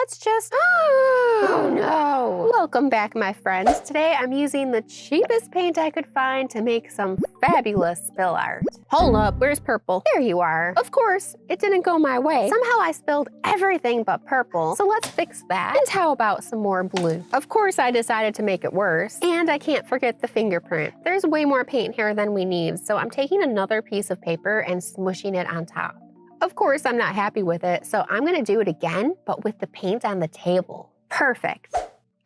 let's just... Oh no! Welcome back, my friends. Today I'm using the cheapest paint I could find to make some fabulous spill art. Hold up, where's purple? There you are. Of course, it didn't go my way. Somehow I spilled everything but purple, so let's fix that. And how about some more blue? Of course I decided to make it worse. And I can't forget the fingerprint. There's way more paint here than we need, so I'm taking another piece of paper and smushing it on top. Of course, I'm not happy with it, so I'm gonna do it again, but with the paint on the table. Perfect.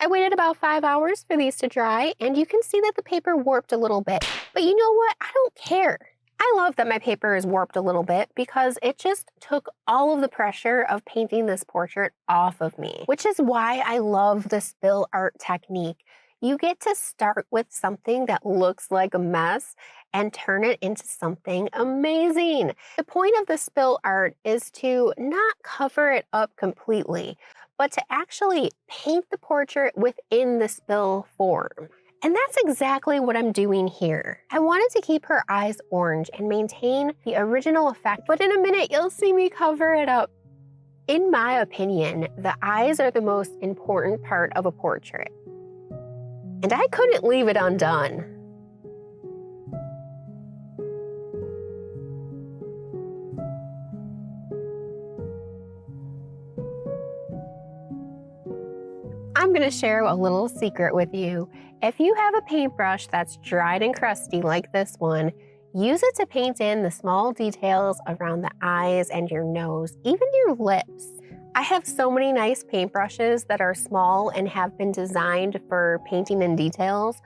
I waited about 5 hours for these to dry, and you can see that the paper warped a little bit. But you know what? I don't care. I love that my paper is warped a little bit because it just took all of the pressure of painting this portrait off of me, which is why I love the spill art technique. You get to start with something that looks like a mess and turn it into something amazing. The point of the spill art is to not cover it up completely, but to actually paint the portrait within the spill form. And that's exactly what I'm doing here. I wanted to keep her eyes orange and maintain the original effect, but in a minute you'll see me cover it up. In my opinion, the eyes are the most important part of a portrait. And I couldn't leave it undone. I'm gonna share a little secret with you. If you have a paintbrush that's dried and crusty like this one, use it to paint in the small details around the eyes and your nose, even your lips. I have so many nice paintbrushes that are small and have been designed for painting in details,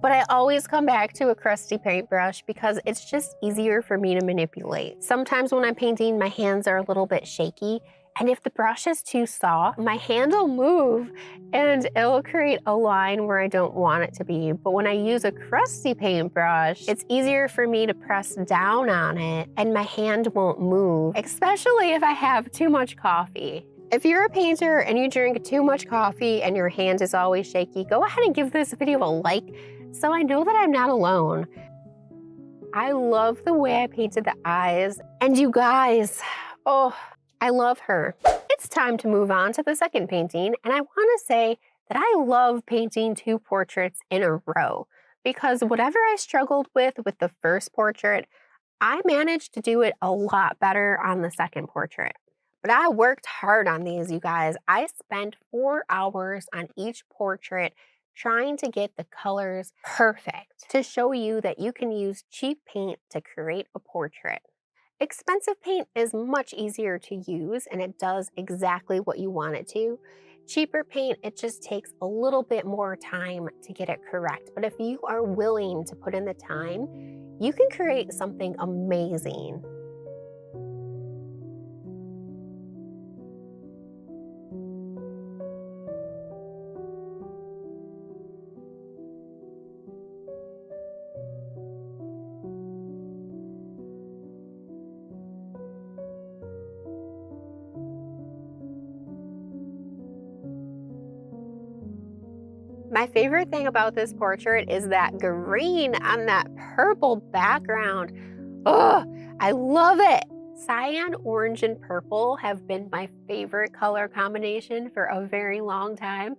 but I always come back to a crusty paintbrush because it's just easier for me to manipulate. Sometimes when I'm painting, my hands are a little bit shaky, and if the brush is too soft, my hand will move and it'll create a line where I don't want it to be. But when I use a crusty paintbrush, it's easier for me to press down on it and my hand won't move, especially if I have too much coffee. If you're a painter and you drink too much coffee and your hand is always shaky, go ahead and give this video a like so I know that I'm not alone. I love the way I painted the eyes, and you guys, oh, I love her. It's time to move on to the second painting, and I want to say that I love painting two portraits in a row because whatever I struggled with the first portrait, I managed to do it a lot better on the second portrait. But I worked hard on these, you guys. I spent 4 hours on each portrait trying to get the colors perfect to show you that you can use cheap paint to create a portrait. Expensive paint is much easier to use and it does exactly what you want it to. Cheaper paint, it just takes a little bit more time to get it correct. But if you are willing to put in the time, you can create something amazing. My favorite thing about this portrait is that green on that purple background. Oh, I love it. Cyan, orange, and purple have been my favorite color combination for a very long time.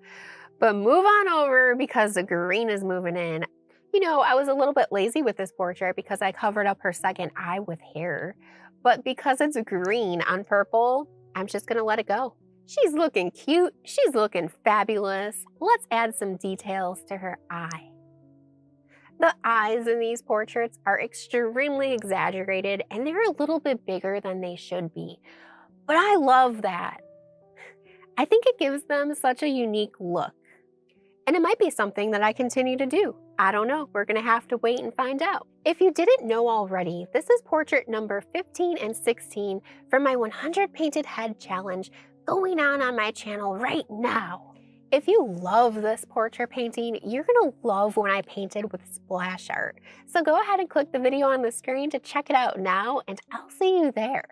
But move on over because the green is moving in. You know, I was a little bit lazy with this portrait because I covered up her second eye with hair. But because it's green on purple, I'm just gonna let it go. She's looking cute, she's looking fabulous. Let's add some details to her eye. The eyes in these portraits are extremely exaggerated and they're a little bit bigger than they should be. But I love that. I think it gives them such a unique look. And it might be something that I continue to do. I don't know, we're gonna have to wait and find out. If you didn't know already, this is portrait number 15 and 16 from my 100 Painted Head Challenge going on my channel right now. If you love this portrait painting, you're gonna love when I painted with splash art. So go ahead and click the video on the screen to check it out now, and I'll see you there.